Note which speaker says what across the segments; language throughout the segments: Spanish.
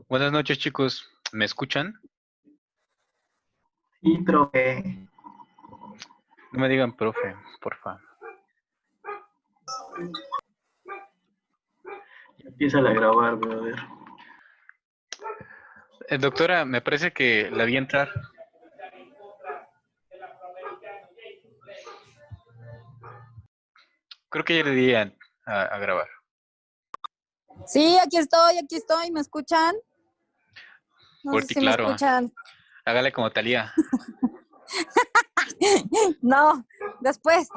Speaker 1: Buenas noches, chicos. ¿Me escuchan?
Speaker 2: Sí, profe.
Speaker 1: No me digan profe, porfa.
Speaker 2: Empieza a grabar, brother.
Speaker 1: Doctora, me parece que la vi entrar. Creo que ya le di a grabar.
Speaker 3: Sí, aquí estoy, ¿me escuchan? No sé
Speaker 1: Fuerte y
Speaker 3: si me
Speaker 1: claro.
Speaker 3: escuchan.
Speaker 1: Hágale como Talía.
Speaker 3: No, después.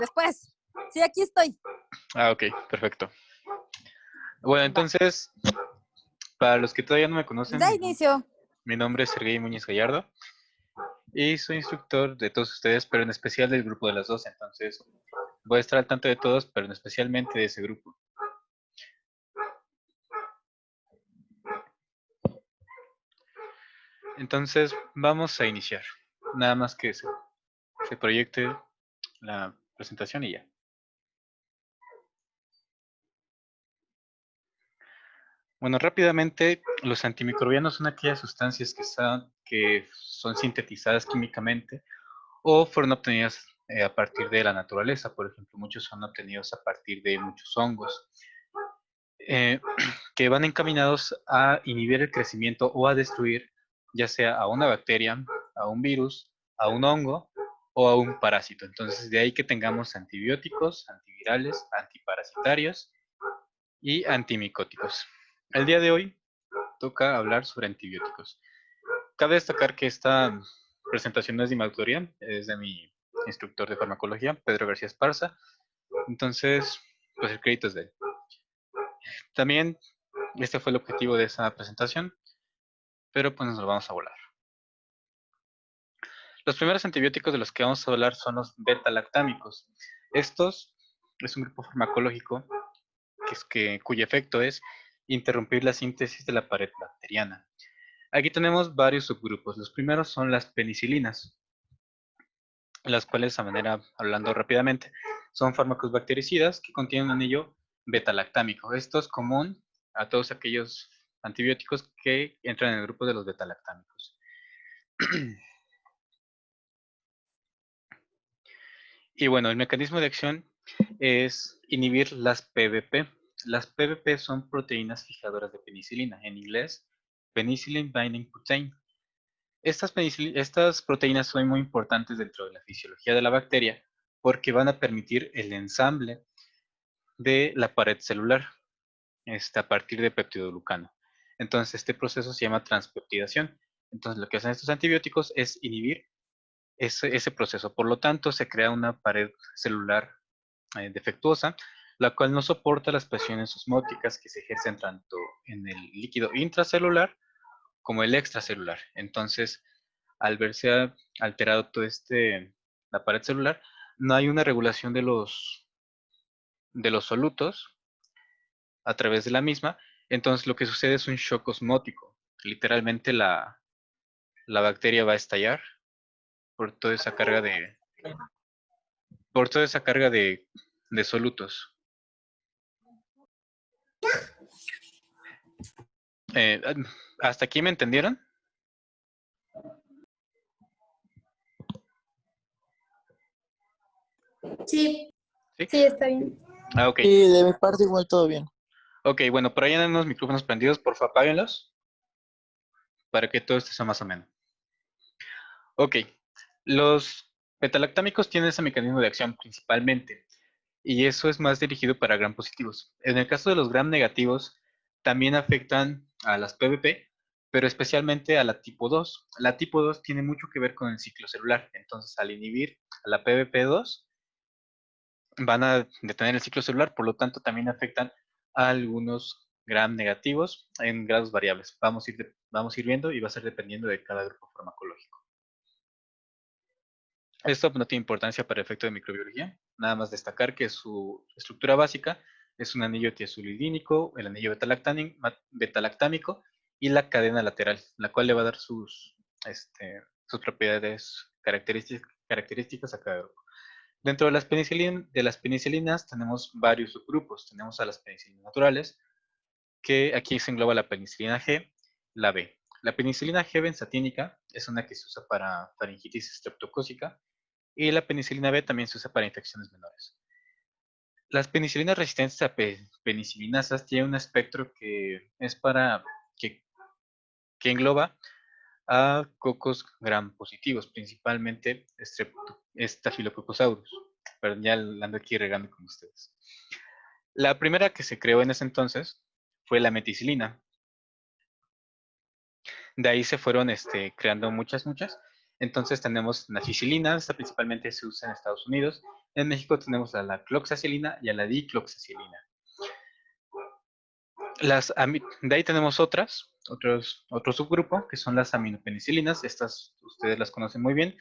Speaker 3: Sí, aquí estoy.
Speaker 1: Ah, ok, perfecto. Bueno, entonces, para los que todavía no me conocen,
Speaker 3: Da inicio.
Speaker 1: mi nombre es Sergey Muñiz Gallardo y soy instructor de todos ustedes, pero en especial del grupo de las 12. Entonces, voy a estar al tanto de todos, pero en especialmente de ese grupo. Entonces, vamos a iniciar. Nada más que se proyecte la presentación y ya. Bueno, rápidamente, los antimicrobianos son aquellas sustancias que son sintetizadas químicamente o fueron obtenidas a partir de la naturaleza. Por ejemplo, muchos son obtenidos a partir de muchos hongos, eh, que van encaminados a inhibir el crecimiento o a destruir, ya sea a una bacteria, a un virus, a un hongo o a un parásito. Entonces, de ahí que tengamos antibióticos, antivirales, antiparasitarios y antimicóticos. El día de hoy toca hablar sobre antibióticos. Cabe destacar que esta presentación no es de mi autoría, es de mi instructor de farmacología, Pedro García Esparza. Entonces, pues el crédito es de él. También este fue el objetivo de esa presentación, pero pues nos lo vamos a volar. Los primeros antibióticos de los que vamos a hablar son los beta-lactámicos. Estos es un grupo farmacológico cuyo efecto es interrumpir la síntesis de la pared bacteriana. Aquí tenemos varios subgrupos. Los primeros son las penicilinas, las cuales, hablando rápidamente, son fármacos bactericidas que contienen un anillo beta-lactámico. Esto es común a todos aquellos antibióticos que entran en el grupo de los beta-lactámicos. Y bueno, el mecanismo de acción es inhibir las PBP. Las PBP son proteínas fijadoras de penicilina, en inglés, Penicillin Binding Protein. Estas proteínas son muy importantes dentro de la fisiología de la bacteria porque van a permitir el ensamble de la pared celular a partir de peptidoglucano. Entonces, este proceso se llama transpeptidación. Entonces, lo que hacen estos antibióticos es inhibir ese proceso. Por lo tanto, se crea una pared celular defectuosa, la cual no soporta las presiones osmóticas que se ejercen tanto en el líquido intracelular como el extracelular. Entonces, al verse alterado todo la pared celular, no hay una regulación de los solutos a través de la misma. Entonces, lo que sucede es un shock osmótico. Literalmente la bacteria va a estallar por toda esa carga de solutos. Eh, ¿Hasta aquí me entendieron?
Speaker 4: Sí,
Speaker 1: ¿Sí?
Speaker 4: sí, está bien.
Speaker 1: Ah, ok.
Speaker 5: Sí, de mi parte igual todo bien.
Speaker 1: Ok, bueno, por ahí andan unos micrófonos prendidos, por favor, apáguenlos para que todo esto sea más o menos. Ok, los betalactámicos tienen ese mecanismo de acción principalmente, y eso es más dirigido para gram positivos. En el caso de los gram negativos, también afectan a las PBP, pero especialmente a la tipo 2. La tipo 2 tiene mucho que ver con el ciclo celular, entonces al inhibir a la PBP2, van a detener el ciclo celular, por lo tanto también afectan a algunos gram negativos en grados variables. Vamos a ir viendo y va a ser dependiendo de cada grupo farmacológico. Esto no tiene importancia para el efecto de microbiología, nada más destacar que su estructura básica es un anillo tiazulidínico, el anillo betalactámico y la cadena lateral, la cual le va a dar sus propiedades características a cada grupo. Dentro de las penicilinas tenemos varios subgrupos. Tenemos a las penicilinas naturales, que aquí se engloba la penicilina G, la B. La penicilina G benzatínica es una que se usa para faringitis estreptocócica y la penicilina B también se usa para infecciones menores. Las penicilinas resistentes a penicilinasas tienen un espectro que es para que engloba a cocos gram positivos, principalmente Staphylococcus aureus. Pero ya ando aquí regando con ustedes. La primera que se creó en ese entonces fue la meticilina. De ahí se fueron creando muchas. Entonces tenemos naficilina, esta principalmente se usa en Estados Unidos. En México tenemos a la cloxacilina y a la dicloxacilina. De ahí tenemos otro subgrupo, que son las aminopenicilinas. Estas ustedes las conocen muy bien.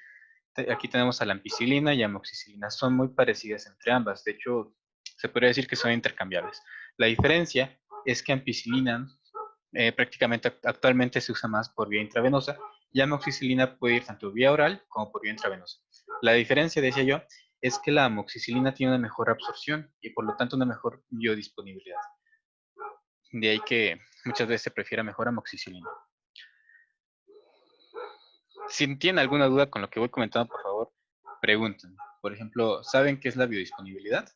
Speaker 1: Aquí tenemos a la ampicilina y amoxicilina. Son muy parecidas entre ambas. De hecho, se podría decir que son intercambiables. La diferencia es que ampicilina prácticamente actualmente se usa más por vía intravenosa y amoxicilina puede ir tanto vía oral como por vía intravenosa. La diferencia, decía yo, es que la amoxicilina tiene una mejor absorción y por lo tanto una mejor biodisponibilidad. De ahí que muchas veces se prefiera mejor amoxicilina. Si tienen alguna duda con lo que voy comentando, por favor, pregunten. Por ejemplo, ¿saben qué es la biodisponibilidad?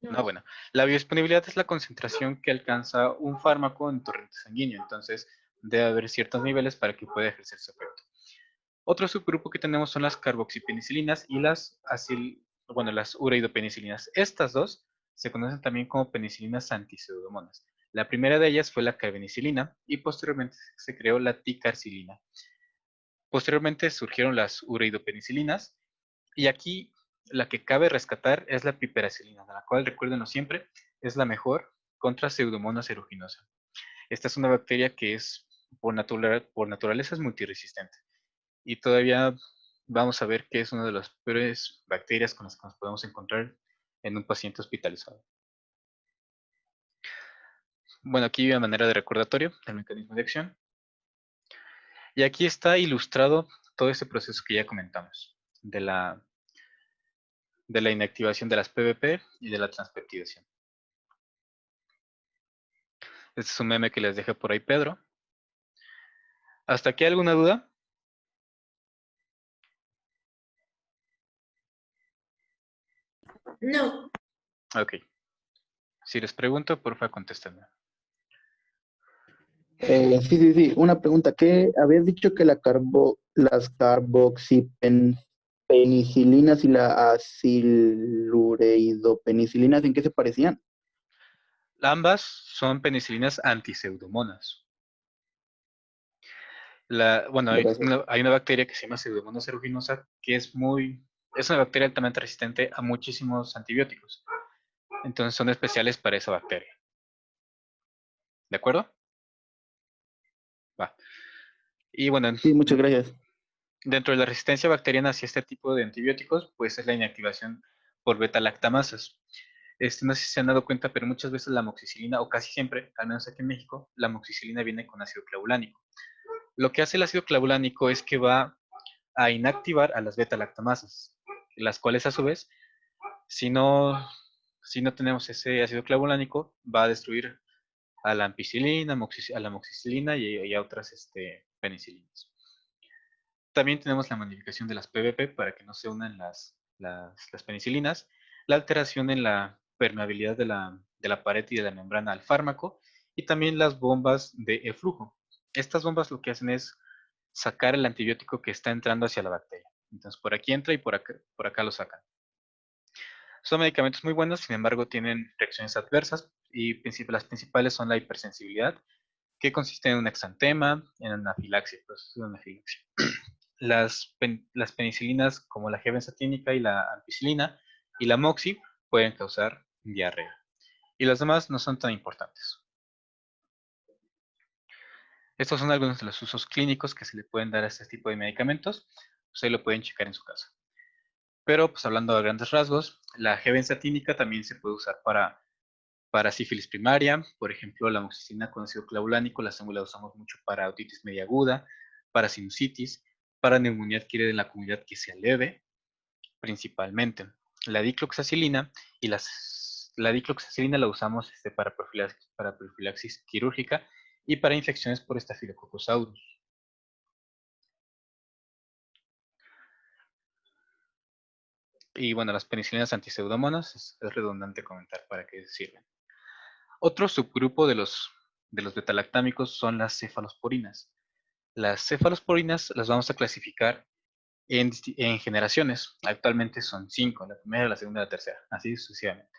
Speaker 1: No, bueno, la biodisponibilidad es la concentración que alcanza un fármaco en torrente sanguíneo, entonces debe haber ciertos niveles para que pueda ejercer su efecto. Otro subgrupo que tenemos son las carboxipenicilinas y las ureidopenicilinas. Estas dos se conocen también como penicilinas antipseudomonas. La primera de ellas fue la carbenicilina y posteriormente se creó la ticarcilina. Posteriormente surgieron las ureidopenicilinas y aquí la que cabe rescatar es la piperacilina, de la cual, recuérdenlo siempre, es la mejor contra Pseudomonas aeruginosa. Esta es una bacteria que es por naturaleza es multiresistente y todavía vamos a ver que es una de las peores bacterias con las que nos podemos encontrar en un paciente hospitalizado. Bueno, aquí de manera de recordatorio del mecanismo de acción. Y aquí está ilustrado todo este proceso que ya comentamos, de la inactivación de las PBP y de la transpeptidación. Este es un meme que les dejé por ahí, Pedro. ¿Hasta aquí alguna duda?
Speaker 4: No.
Speaker 1: Ok. Si les pregunto, por favor, contéstenme.
Speaker 5: Sí. Una pregunta. ¿Qué habías dicho que las carboxipenicilinas y la acilureidopenicilinas, ¿en qué se parecían?
Speaker 1: Ambas son penicilinas antiseudomonas.
Speaker 5: Gracias.
Speaker 1: Hay una bacteria que se llama Pseudomonas aeruginosa que es una bacteria altamente resistente a muchísimos antibióticos. Entonces son especiales para esa bacteria. ¿De acuerdo? Va. Y bueno,
Speaker 5: Sí, muchas gracias.
Speaker 1: dentro de la resistencia bacteriana hacia este tipo de antibióticos, pues es la inactivación por beta-lactamasas. No sé si se han dado cuenta, pero muchas veces la amoxicilina, o casi siempre, al menos aquí en México, la amoxicilina viene con ácido clavulánico. Lo que hace el ácido clavulánico es que va a inactivar a las beta-lactamasas, las cuales a su vez, si no tenemos ese ácido clavulánico, va a destruir a la ampicilina, a la amoxicilina y a otras penicilinas. También tenemos la modificación de las PBP para que no se unan las penicilinas, la alteración en la permeabilidad de la pared y de la membrana al fármaco, y también las bombas de eflujo. Estas bombas lo que hacen es sacar el antibiótico que está entrando hacia la bacteria. Entonces por aquí entra y por acá lo sacan. Son medicamentos muy buenos, sin embargo tienen reacciones adversas y las principales son la hipersensibilidad, que consiste en un exantema, en anafilaxia, proceso de anafilaxia. Las penicilinas como la G benzatínica y la ampicilina y la moxi pueden causar diarrea. Y las demás no son tan importantes. Estos son algunos de los usos clínicos que se le pueden dar a este tipo de medicamentos. Ustedes lo pueden checar en su casa. Pero, pues hablando a grandes rasgos, la G benzatínica también se puede usar para sífilis primaria. Por ejemplo, la amoxicilina con ácido clavulánico la usamos mucho para otitis media aguda, para sinusitis, para neumonía adquirida en la comunidad que sea leve, principalmente. La dicloxacilina y la dicloxacilina la usamos para profilaxis quirúrgica y para infecciones por Staphylococcus aureus. Y bueno, las penicilinas antiseudomonas es redundante comentar para qué sirven. Otro subgrupo de los betalactámicos son las cefalosporinas. Las cefalosporinas las vamos a clasificar en generaciones. Actualmente son 5, la primera, la segunda y la tercera, así sucesivamente.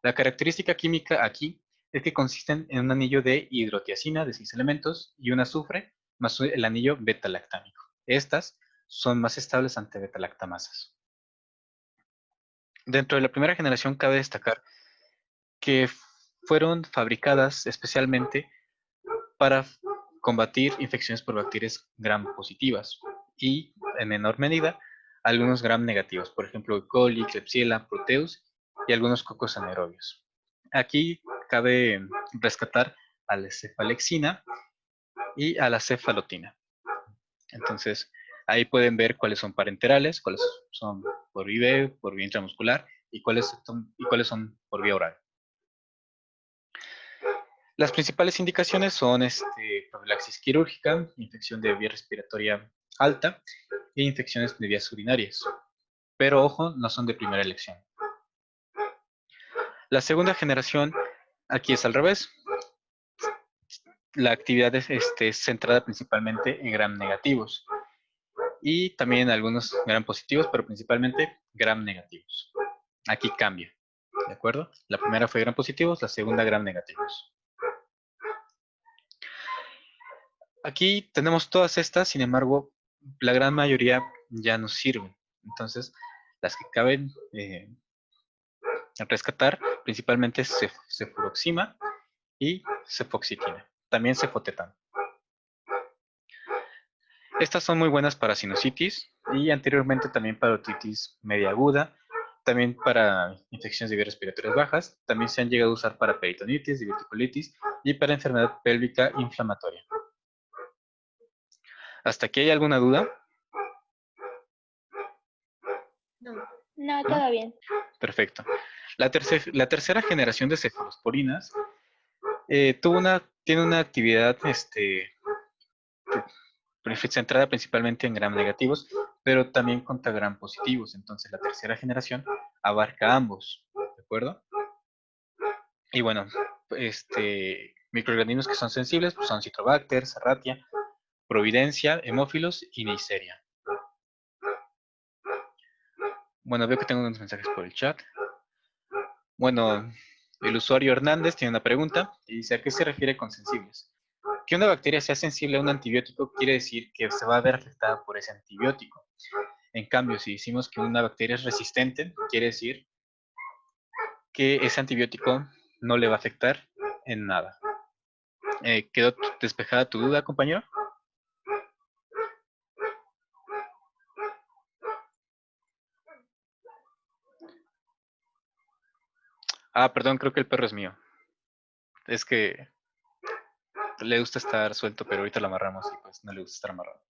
Speaker 1: La característica química aquí es que consisten en un anillo de hidrotiazina de 6 elementos y un azufre más el anillo betalactámico. Estas son más estables ante betalactamasas. Dentro de la primera generación cabe destacar que fueron fabricadas especialmente para combatir infecciones por bacterias gram positivas y, en menor medida, algunos gram negativos, por ejemplo, E. coli, Klebsiella, Proteus y algunos cocos anaerobios. Aquí cabe rescatar a la cefalexina y a la cefalotina. Entonces, ahí pueden ver cuáles son parenterales, cuáles son por IV, por vía intramuscular y cuáles son por vía oral. Las principales indicaciones son profilaxis quirúrgica, infección de vía respiratoria alta e infecciones de vías urinarias. Pero ojo, no son de primera elección. La segunda generación, aquí es al revés. La actividad es centrada principalmente en gram negativos y también algunos gram positivos, pero principalmente gram negativos. Aquí cambia, ¿de acuerdo? La primera fue gram positivos, la segunda gram negativos. Aquí tenemos todas estas, sin embargo, la gran mayoría ya nos sirven. Entonces, las que caben rescatar principalmente es cefuroxima y cefoxitina, también cefotetán. Estas son muy buenas para sinusitis y anteriormente también para otitis media aguda, también para infecciones de vías respiratorias bajas, también se han llegado a usar para peritonitis, diverticulitis y para enfermedad pélvica inflamatoria. ¿Hasta aquí hay alguna duda?
Speaker 4: No, todo bien.
Speaker 1: Perfecto. La tercera generación de cefalosporinas tiene una actividad centrada principalmente en gram negativos, pero también contra gram positivos. Entonces la tercera generación abarca ambos, ¿de acuerdo? Y bueno, microorganismos que son sensibles pues son Citrobacter, Serratia, Providencia, Hemófilos y Neisseria. Bueno, veo que tengo unos mensajes por el chat. Bueno, el usuario Hernández tiene una pregunta y dice: ¿a qué se refiere con sensibles? Que una bacteria sea sensible a un antibiótico quiere decir que se va a ver afectada por ese antibiótico. En cambio, si decimos que una bacteria es resistente, quiere decir que ese antibiótico no le va a afectar en nada. ¿Quedó despejada tu duda, compañero? Ah, perdón, creo que el perro es mío. Es que le gusta estar suelto, pero ahorita lo amarramos y pues no le gusta estar amarrado.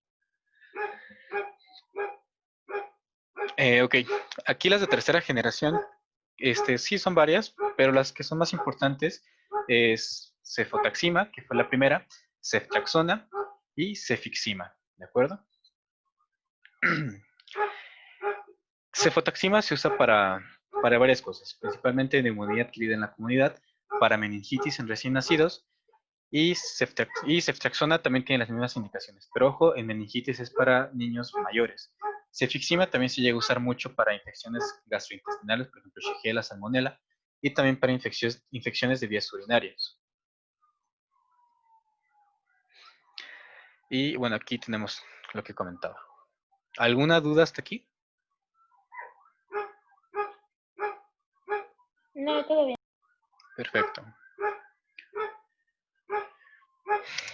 Speaker 1: Ok, aquí las de tercera generación, sí son varias, pero las que son más importantes es cefotaxima, que fue la primera, ceftraxona y cefixima, ¿de acuerdo? Cefotaxima se usa para varias cosas, principalmente neumonía adquirida en la comunidad, para meningitis en recién nacidos, y ceftraxona también tiene las mismas indicaciones, pero ojo, en meningitis es para niños mayores. Cefixima también se llega a usar mucho para infecciones gastrointestinales, por ejemplo, Shigella, Salmonella, y también para infecciones de vías urinarias. Y bueno, aquí tenemos lo que comentaba. ¿Alguna duda hasta aquí?
Speaker 4: No, todo bien.
Speaker 1: Perfecto.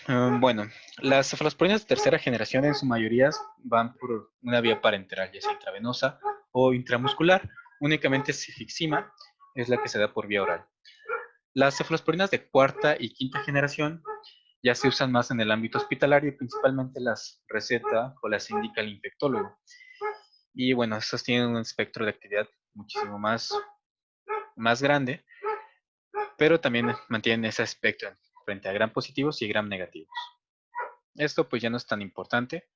Speaker 1: Bueno, las cefalosporinas de tercera generación en su mayoría van por una vía parenteral, ya sea intravenosa o intramuscular. Únicamente cefixima es la que se da por vía oral. Las cefalosporinas de cuarta y quinta generación ya se usan más en el ámbito hospitalario y principalmente las receta o las indica el infectólogo. Y bueno, estas tienen un espectro de actividad muchísimo más grande pero también mantienen ese aspecto frente a gram positivos y gram negativos. Esto pues ya no es tan importante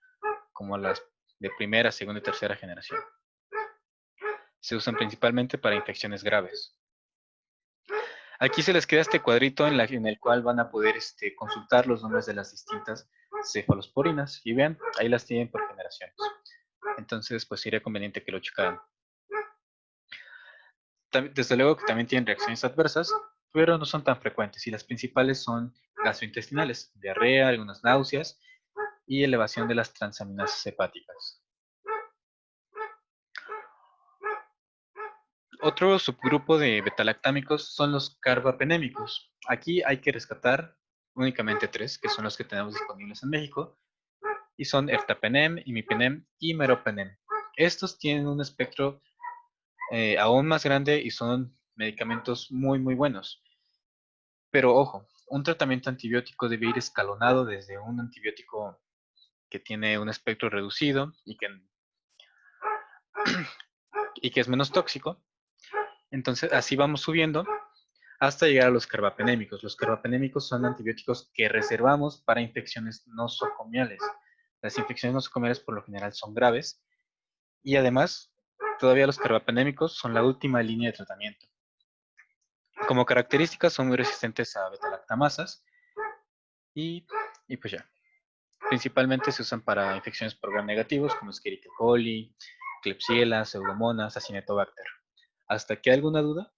Speaker 1: como las de primera, segunda y tercera generación. Se usan principalmente para infecciones graves. Aquí se les queda este cuadrito en el cual van a poder consultar los nombres de las distintas cefalosporinas. Y vean, ahí las tienen por generaciones. Entonces, pues sería conveniente que lo checaran. Desde luego que también tienen reacciones adversas, pero no son tan frecuentes. Y las principales son gastrointestinales, diarrea, algunas náuseas y elevación de las transaminasas hepáticas. Otro subgrupo de betalactámicos son los carbapenémicos. Aquí hay que rescatar únicamente 3, que son los que tenemos disponibles en México, y son ertapenem, imipenem y meropenem. Estos tienen un espectro aún más grande y son medicamentos muy muy buenos. Pero ojo, un tratamiento antibiótico debe ir escalonado desde un antibiótico que tiene un espectro reducido y que es menos tóxico. Entonces así vamos subiendo hasta llegar a los carbapenémicos. Los carbapenémicos son antibióticos que reservamos para infecciones nosocomiales. Las infecciones nosocomiales por lo general son graves y además todavía los carbapenémicos son la última línea de tratamiento. Como características son muy resistentes a betalactamasas y pues ya. Principalmente se usan para infecciones por gram negativos como Escherichia coli, Klebsiella, Pseudomonas, Acinetobacter. ¿Hasta aquí alguna duda?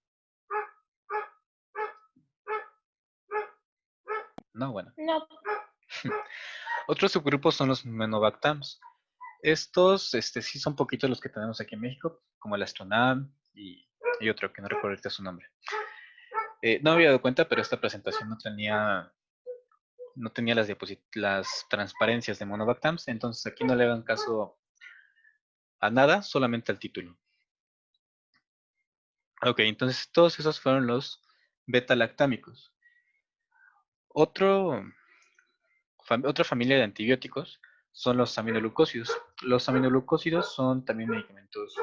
Speaker 1: No, bueno.
Speaker 4: No,
Speaker 1: Otros subgrupos son los menobactams. Estos sí son poquitos los que tenemos aquí en México, como el Astronam y otro que no recuerdo ahorita su nombre. No me había dado cuenta, pero esta presentación no tenía las transparencias de monobactams, entonces aquí no le hagan caso a nada, solamente al título. Ok, entonces todos esos fueron los beta-lactámicos. Otra familia de antibióticos son los aminoglucósidos. Los aminoglucósidos son también medicamentos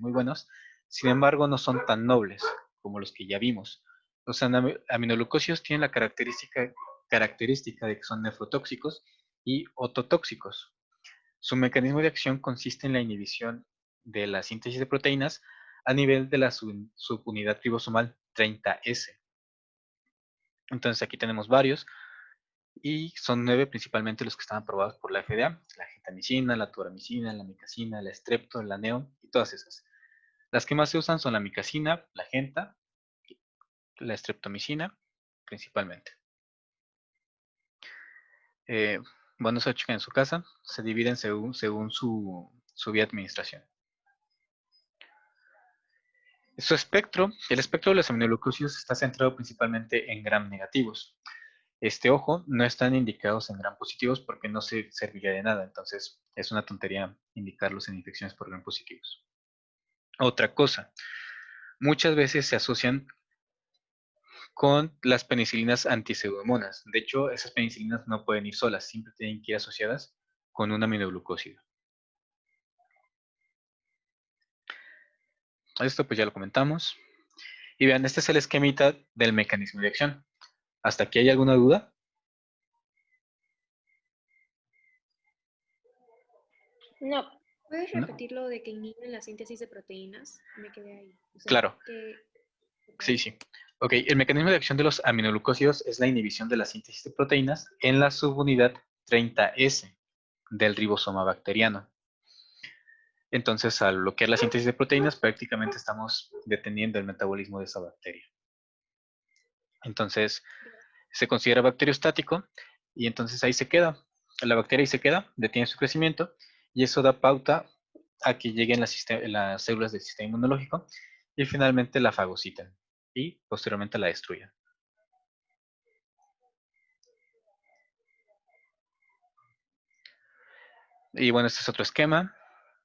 Speaker 1: muy buenos, sin embargo no son tan nobles como los que ya vimos. Los aminoglucósidos tienen la característica de que son nefrotóxicos y ototóxicos. Su mecanismo de acción consiste en la inhibición de la síntesis de proteínas a nivel de la subunidad ribosomal 30S. Entonces aquí tenemos varios y son 9 principalmente los que están aprobados por la FDA: la gentamicina, la turamicina, la micacina, la strepto, la neon y todas esas. Las que más se usan son la micacina, la genta, la streptomicina principalmente. Bueno, eso chequen en su casa, se dividen según su vía de administración. El espectro de los aminoglucósidos está centrado principalmente en gram negativos. Ojo, no están indicados en gram positivos porque no se serviría de nada, entonces es una tontería indicarlos en infecciones por gram positivos. Otra cosa, muchas veces se asocian con las penicilinas antiseudomonas. De hecho, esas penicilinas no pueden ir solas, siempre tienen que ir asociadas con un aminoglucósido. Esto pues ya lo comentamos. Y vean, este es el esquemita del mecanismo de acción. ¿Hasta aquí hay alguna duda?
Speaker 4: no.
Speaker 6: ¿Puedes
Speaker 1: ¿No?
Speaker 6: repetir lo de que inhiben la síntesis de proteínas? Me quedé ahí. O sea,
Speaker 1: Claro,
Speaker 6: ¿qué
Speaker 1: sí, sí. Ok, el mecanismo de acción de los aminoglucósidos es la inhibición de la síntesis de proteínas en la subunidad 30S del ribosoma bacteriano. Entonces, al bloquear la síntesis de proteínas, prácticamente estamos deteniendo el metabolismo de esa bacteria. Entonces, se considera bacteriostático y entonces ahí se queda. La bacteria ahí se queda, detiene su crecimiento y eso da pauta a que lleguen las células del sistema inmunológico y finalmente la fagocitan y posteriormente la destruyen. Y bueno, este es otro esquema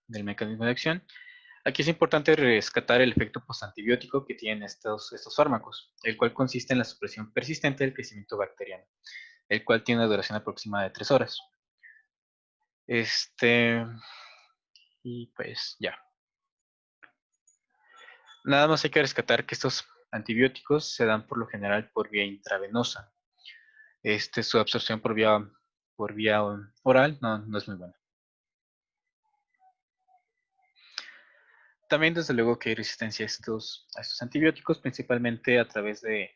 Speaker 1: del mecanismo de acción. Aquí es importante rescatar el efecto postantibiótico que tienen estos fármacos, el cual consiste en la supresión persistente del crecimiento bacteriano, el cual tiene una duración aproximada de 3 horas. Y pues ya. Nada más hay que rescatar que estos antibióticos se dan por lo general por vía intravenosa. Su absorción por vía oral no es muy buena. También, desde luego, que hay resistencia a estos antibióticos, principalmente a través de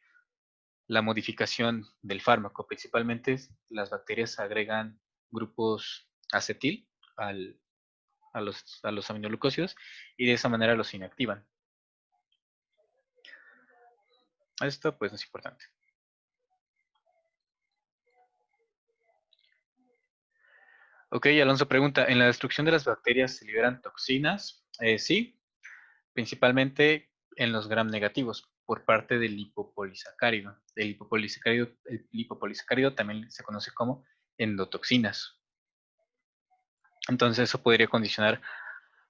Speaker 1: la modificación del fármaco. Principalmente las bacterias agregan grupos acetil a los aminoglucósidos y de esa manera los inactivan. Esto pues no es importante. Ok, Alonso pregunta, ¿en la destrucción de las bacterias se liberan toxinas? Sí, principalmente en los gram negativos por parte del lipopolisacárido. El lipopolisacárido también se conoce como endotoxinas. Entonces eso podría condicionar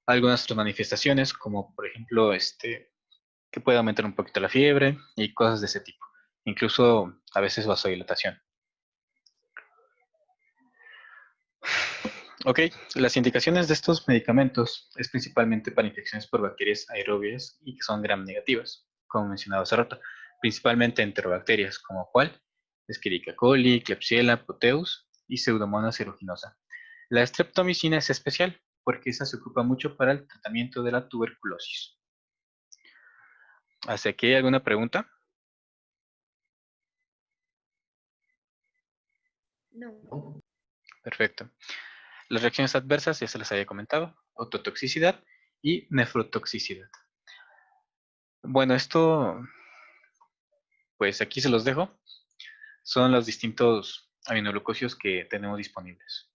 Speaker 1: algunas otras manifestaciones, como por ejemplo que puede aumentar un poquito la fiebre y cosas de ese tipo. Incluso a veces vasodilatación. Ok, las indicaciones de estos medicamentos es principalmente para infecciones por bacterias aerobias y que son gram negativas, como mencionaba hace rato, principalmente enterobacterias, como cuál, Escherichia coli, Klebsiella, Proteus y Pseudomonas aeruginosa. La streptomicina es especial porque esa se ocupa mucho para el tratamiento de la tuberculosis. ¿Hasta aquí hay alguna pregunta?
Speaker 6: No.
Speaker 1: Perfecto. Las reacciones adversas ya se las había comentado, ototoxicidad y nefrotoxicidad. Bueno, esto, pues aquí se los dejo. Son los distintos aminoglucósidos que tenemos disponibles.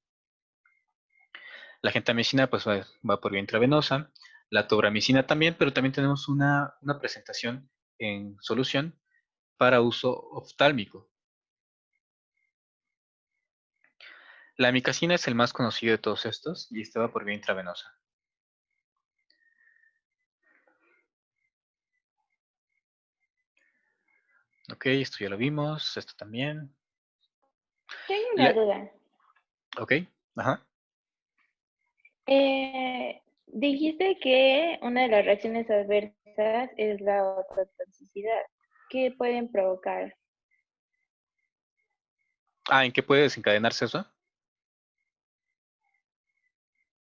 Speaker 1: La gentamicina pues va por vía intravenosa, la tobramicina también, pero también tenemos una presentación en solución para uso oftálmico. La amicacina es el más conocido de todos estos y esta va por vía intravenosa. Ok, esto ya lo vimos, esto también.
Speaker 4: Tengo una duda.
Speaker 1: Ok, ajá.
Speaker 4: Dijiste que una de las reacciones adversas es la ototoxicidad. ¿Qué pueden provocar?
Speaker 1: ¿En qué puede desencadenarse eso?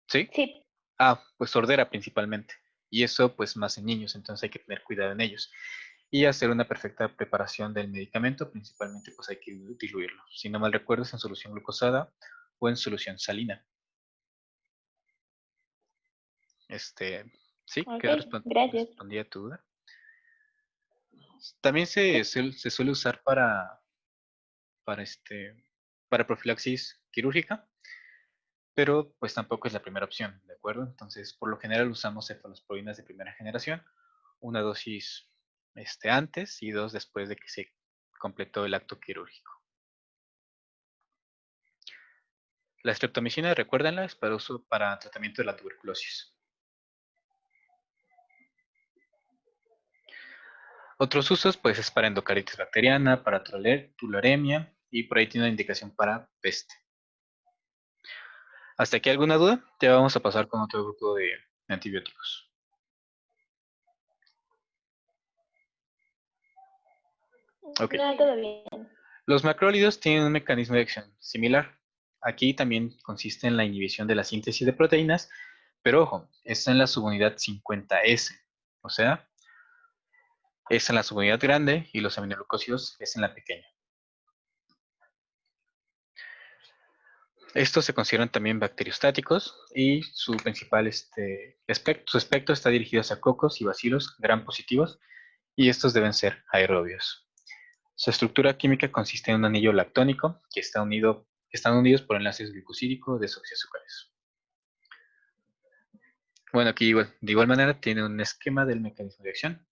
Speaker 1: ¿Sí?
Speaker 4: Sí.
Speaker 1: Pues sordera principalmente. Y eso pues más en niños, entonces hay que tener cuidado en ellos. Y hacer una perfecta preparación del medicamento, principalmente pues hay que diluirlo. Si no mal recuerdo es en solución glucosada o en solución salina. Sí,
Speaker 4: Ok,
Speaker 1: queda
Speaker 4: gracias.
Speaker 1: respondida tu duda. También se suele usar para profilaxis quirúrgica, pero pues tampoco es la primera opción, ¿de acuerdo? Entonces, por lo general usamos cefalosporinas de primera generación, una dosis antes y 2 después de que se completó el acto quirúrgico. La streptomicina, recuérdenla, es para uso para tratamiento de la tuberculosis. Otros usos, pues, es para endocaritis bacteriana, para tularemia y por ahí tiene una indicación para peste. ¿Hasta aquí alguna duda? Ya vamos a pasar con otro grupo de antibióticos. Ok.
Speaker 4: No, todo bien.
Speaker 1: Los macrólidos tienen un mecanismo de acción similar. Aquí también consiste en la inhibición de la síntesis de proteínas, pero ojo, está en la subunidad 50S, o sea, es en la subunidad grande y los aminoglucósidos es en la pequeña. Estos se consideran también bacteriostáticos y su principal espectro está dirigido hacia cocos y bacilos gram positivos y estos deben ser aerobios. Su estructura química consiste en un anillo lactónico que están unidos por enlaces glucosídico desoxiazúcares. Bueno, aquí de igual manera tiene un esquema del mecanismo de acción,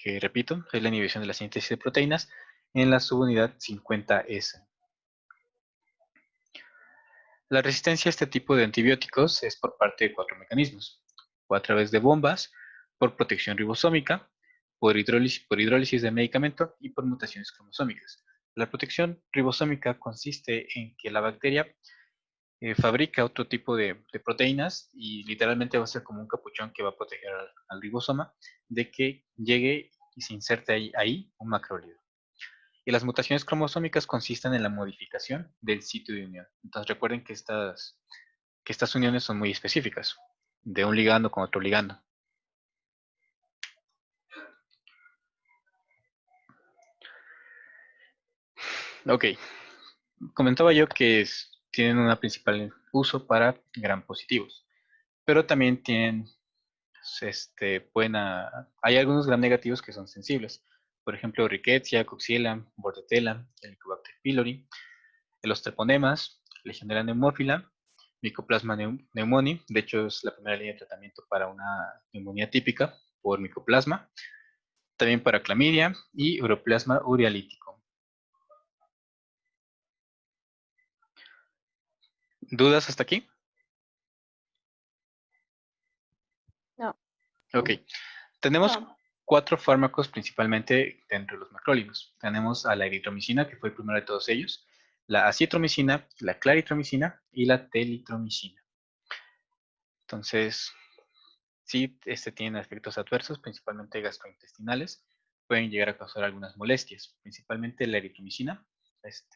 Speaker 1: que repito, es la inhibición de la síntesis de proteínas en la subunidad 50S. La resistencia a este tipo de antibióticos es por parte de 4 mecanismos, o a través de bombas, por protección ribosómica, por hidrólisis de medicamento y por mutaciones cromosómicas. La protección ribosómica consiste en que la bacteria fabrica otro tipo de proteínas y literalmente va a ser como un capuchón que va a proteger al ribosoma de que llegue y se inserte ahí un macrólido. Y las mutaciones cromosómicas consisten en la modificación del sitio de unión. Entonces recuerden que estas uniones son muy específicas, de un ligando con otro ligando. Ok, comentaba yo que tienen un principal uso para gram positivos, pero también tienen, hay algunos gram negativos que son sensibles. Por ejemplo, Rickettsia, Coxiella, Bordetella, Helicobacter pylori, los treponemas, Legionella pneumófila, Mycoplasma pneumoniae, de hecho es la primera línea de tratamiento para una neumonía típica por Mycoplasma, también para clamidia y Uroplasma urealítico. ¿Dudas hasta aquí?
Speaker 3: No.
Speaker 1: Ok. Tenemos
Speaker 4: No.
Speaker 1: 4 fármacos principalmente dentro de los macrólidos. Tenemos a la eritromicina, que fue el primero de todos ellos, la acitromicina, la claritromicina y la telitromicina. Entonces, sí, tienen efectos adversos, principalmente gastrointestinales. Pueden llegar a causar algunas molestias, principalmente la eritromicina.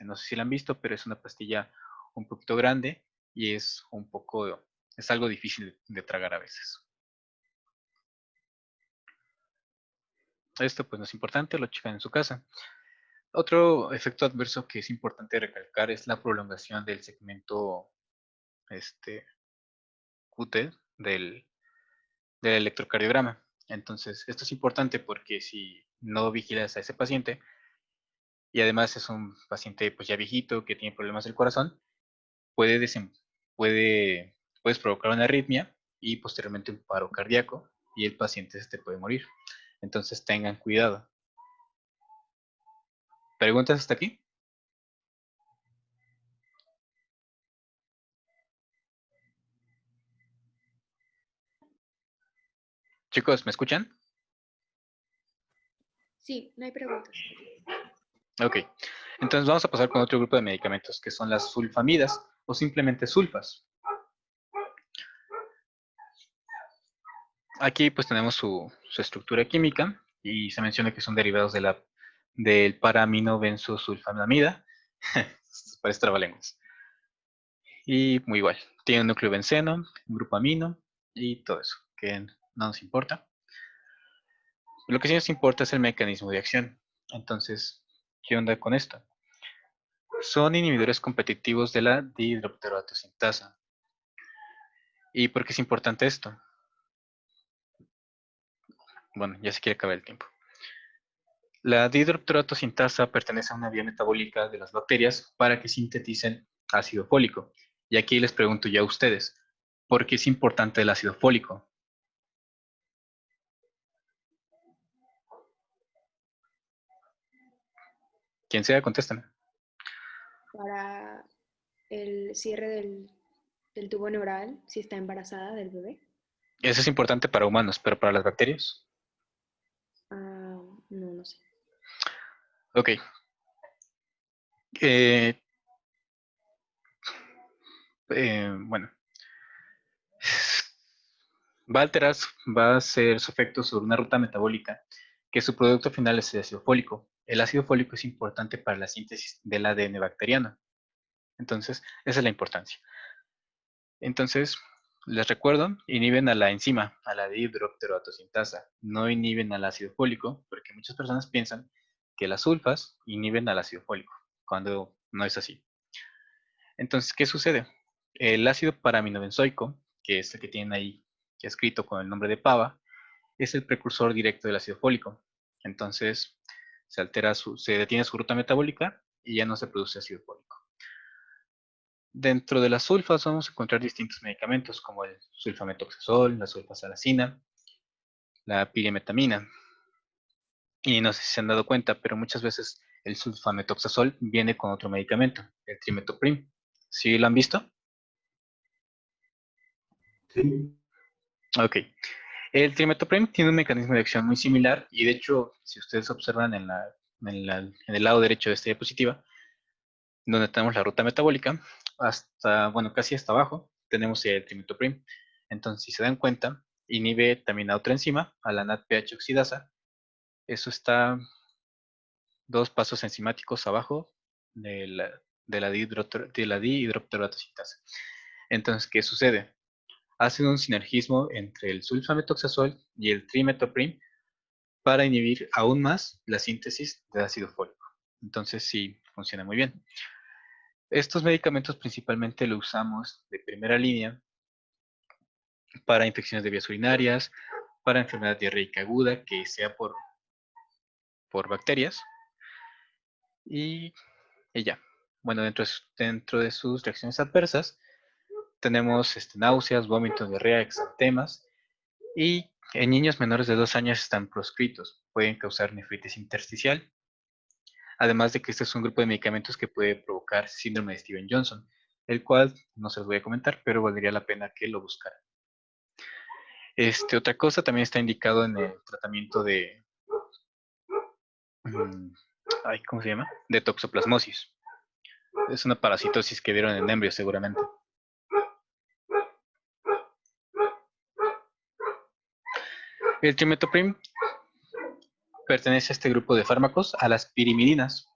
Speaker 1: No sé si la han visto, pero es una pastilla un poquito grande y es algo difícil de tragar a veces. Esto pues no es importante, lo checan en su casa. Otro efecto adverso que es importante recalcar es la prolongación del segmento QT del electrocardiograma. Entonces, esto es importante porque si no vigilas a ese paciente, y además es un paciente pues ya viejito que tiene problemas del corazón, puedes provocar una arritmia y posteriormente un paro cardíaco y el paciente puede morir. Entonces tengan cuidado. ¿Preguntas hasta aquí? Chicos, ¿me escuchan?
Speaker 6: Sí, no hay preguntas.
Speaker 1: Ok. Entonces vamos a pasar con otro grupo de medicamentos que son las sulfamidas o simplemente sulfas. Aquí pues tenemos su estructura química y se menciona que son derivados del para-aminobenzosulfonamida. Parece trabalenguas. Y muy igual, tiene un núcleo benceno, un grupo amino y todo eso, que no nos importa. Lo que sí nos importa es el mecanismo de acción. Entonces, ¿qué onda con esto? Son inhibidores competitivos de la dihidropteroatosintasa. ¿Y por qué es importante esto? Bueno, ya se quiere acabar el tiempo. La dihidropteroatosintasa pertenece a una vía metabólica de las bacterias para que sinteticen ácido fólico. Y aquí les pregunto ya a ustedes, ¿por qué es importante el ácido fólico? Quien sea, contéstame.
Speaker 6: Para el cierre del tubo neural, si está embarazada del bebé.
Speaker 1: Eso es importante para humanos, pero para las bacterias.
Speaker 6: Ah, no, no sé.
Speaker 1: Ok. Bueno. Va a hacer su efecto sobre una ruta metabólica, que su producto final es el ácido fólico. El ácido fólico es importante para la síntesis del ADN bacteriano. Entonces, esa es la importancia. Entonces, les recuerdo, inhiben a la enzima, a la dihidropteroatosintasa. No inhiben al ácido fólico, porque muchas personas piensan que las sulfas inhiben al ácido fólico, cuando no es así. Entonces, ¿qué sucede? El ácido paraminobenzoico, que es el que tienen ahí escrito con el nombre de PAVA, es el precursor directo del ácido fólico. Entonces, se detiene su ruta metabólica y ya no se produce ácido fólico. Dentro de las sulfas vamos a encontrar distintos medicamentos como el sulfametoxazol, la sulfasalacina, la pirimetamina. Y no sé si se han dado cuenta, pero muchas veces el sulfametoxazol viene con otro medicamento, el trimetoprim. ¿Sí lo han visto?
Speaker 2: Sí.
Speaker 1: Ok. El trimetoprim tiene un mecanismo de acción muy similar y de hecho, si ustedes observan en el lado derecho de esta diapositiva, donde tenemos la ruta metabólica, casi hasta abajo, tenemos el trimetoprim. Entonces, si se dan cuenta, inhibe también a otra enzima, a la NADPH oxidasa, Eso está 2 pasos enzimáticos abajo de la dihidroteratosintasa. Entonces, ¿qué sucede? Hacen un sinergismo entre el sulfametoxazol y el trimetoprim para inhibir aún más la síntesis de ácido fólico. Entonces, sí, funciona muy bien. Estos medicamentos principalmente los usamos de primera línea para infecciones de vías urinarias, para enfermedad diarreica aguda, que sea por bacterias, y ya. Bueno, dentro de sus reacciones adversas, tenemos náuseas, vómitos, diarrea, exantemas, y en niños menores de 2 años están proscritos. Pueden causar nefritis intersticial, además de que este es un grupo de medicamentos que puede provocar síndrome de Stevens-Johnson, el cual no se los voy a comentar, pero valdría la pena que lo buscaran. Otra cosa, también está indicado en el tratamiento de, ¿cómo se llama? De toxoplasmosis. Es una parasitosis que vieron en embrios seguramente. El trimetoprim pertenece a este grupo de fármacos, a las pirimidinas.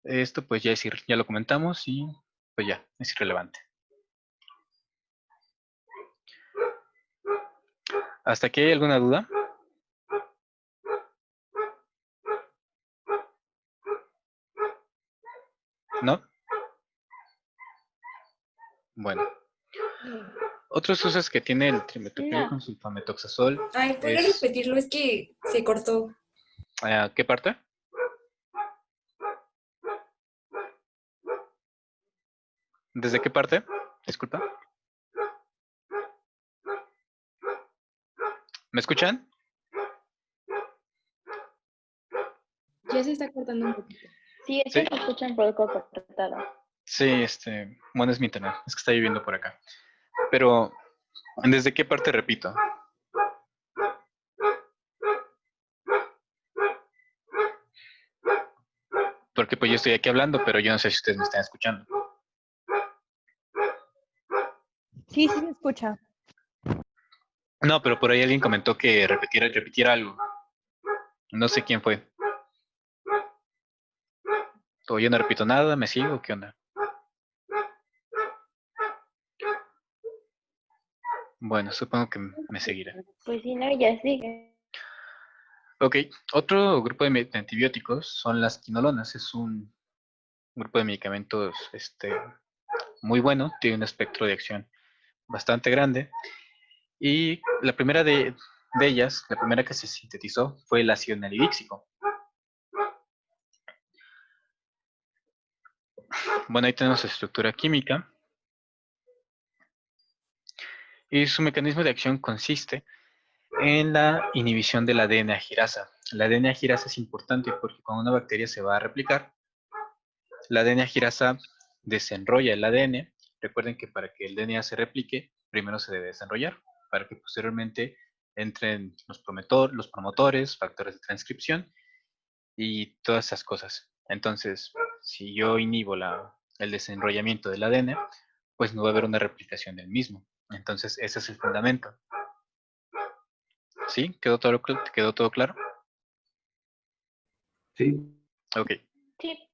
Speaker 1: Esto pues ya lo comentamos y pues ya, es irrelevante. ¿Hasta aquí hay alguna duda? ¿No? Bueno. Otros usos que tiene el trimetoprim con sulfametoxazol.
Speaker 7: Ay, ¿podrías repetirlo? Es que se cortó.
Speaker 1: ¿Qué parte? ¿Desde qué parte? Disculpa. ¿Me escuchan?
Speaker 6: Ya se está cortando un poquito.
Speaker 4: Sí, es que se escucha un poco cortado.
Speaker 1: Sí, bueno, es mi internet. Es que está lloviendo por acá. Pero, ¿desde qué parte repito? Porque pues yo estoy aquí hablando, pero yo no sé si ustedes me están escuchando.
Speaker 3: Sí, sí se escucha.
Speaker 1: No, pero por ahí alguien comentó que repitiera algo. No sé quién fue. O yo no repito nada, ¿me sigo? ¿Qué onda? Bueno, supongo que me seguirá.
Speaker 4: Pues sí, no, ya sigue.
Speaker 1: Ok, otro grupo de antibióticos son las quinolonas. Es un grupo de medicamentos muy bueno, tiene un espectro de acción bastante grande. Y la primera de ellas, la primera que se sintetizó, fue el ácido nalidíxico. Bueno, ahí tenemos su estructura química. Y su mecanismo de acción consiste en la inhibición de la DNA girasa. La DNA girasa es importante porque cuando una bacteria se va a replicar, la DNA girasa desenrolla el ADN. Recuerden que para que el DNA se replique, primero se debe desenrollar, para que posteriormente entren los promotores, factores de transcripción y todas esas cosas. Entonces, si yo inhibo el desenrollamiento del ADN, pues no va a haber una replicación del mismo. Entonces, ese es el fundamento. ¿Sí? ¿Quedó todo claro?
Speaker 2: Sí.
Speaker 1: Ok.
Speaker 4: Sí.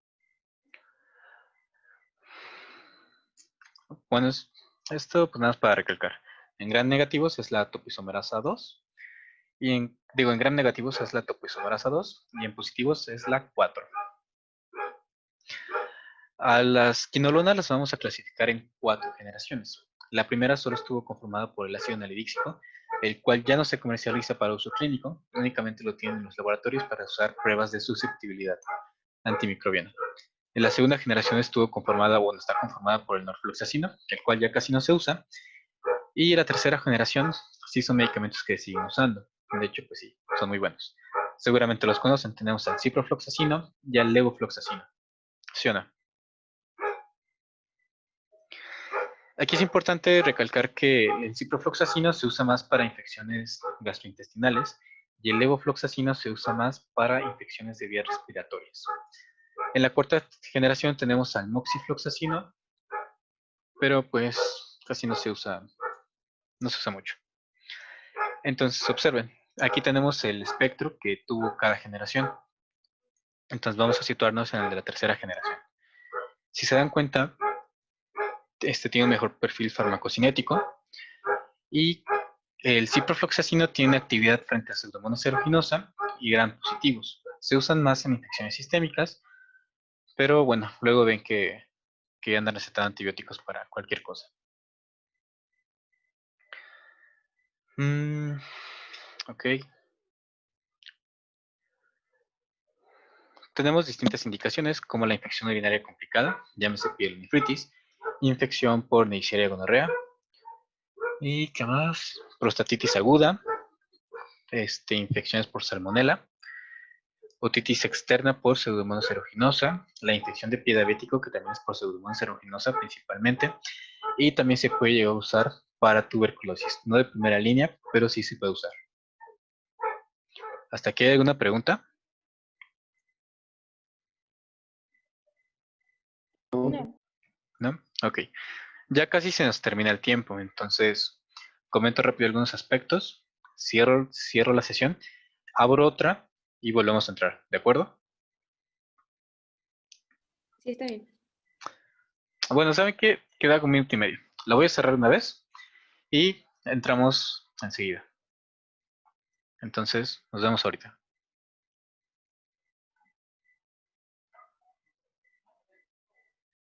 Speaker 1: Bueno, esto pues nada más para recalcar. En gram negativos es la topoisomerasa 2. Y en gram negativos es la topoisomerasa 2. Y en positivos es la 4. A las quinolonas las vamos a clasificar en 4 generaciones. La primera solo estuvo conformada por el ácido nalidíxico, el cual ya no se comercializa para uso clínico, únicamente lo tienen en los laboratorios para usar pruebas de susceptibilidad antimicrobiana. En la segunda generación está conformada por el norfloxacino, el cual ya casi no se usa. Y la tercera generación sí son medicamentos que siguen usando. De hecho, pues sí, son muy buenos. Seguramente los conocen. Tenemos al ciprofloxacino y al levofloxacino. ¿Sí o no? Aquí es importante recalcar que el ciprofloxacino se usa más para infecciones gastrointestinales y el levofloxacino se usa más para infecciones de vías respiratorias. En la cuarta generación tenemos al moxifloxacino, pero pues casi no se usa mucho. Entonces, observen, aquí tenemos el espectro que tuvo cada generación. Entonces vamos a situarnos en el de la tercera generación. Si se dan cuenta, este tiene un mejor perfil farmacocinético y el ciprofloxacino tiene actividad frente a Pseudomonas aeruginosa y gram positivos. Se usan más en infecciones sistémicas, pero bueno, luego ven que andan recetando antibióticos para cualquier cosa. Ok. Tenemos distintas indicaciones como la infección urinaria complicada, llámese pielonefritis, infección por Neisseria gonorrea, y ¿qué más? Prostatitis aguda, infecciones por salmonela, otitis externa por Pseudomonas aeruginosa, la infección de pie diabético que también es por Pseudomonas aeruginosa principalmente, y también se puede llegar a usar para tuberculosis, no de primera línea, pero sí se puede usar. ¿Hasta aquí hay alguna pregunta?
Speaker 4: No.
Speaker 1: ¿No? Ok. Ya casi se nos termina el tiempo, entonces comento rápido algunos aspectos, cierro la sesión, abro otra y volvemos a entrar, ¿de acuerdo?
Speaker 6: Sí, está bien.
Speaker 1: Bueno, ¿saben qué? Queda un minuto y medio. La voy a cerrar una vez y entramos enseguida. Entonces, nos vemos ahorita.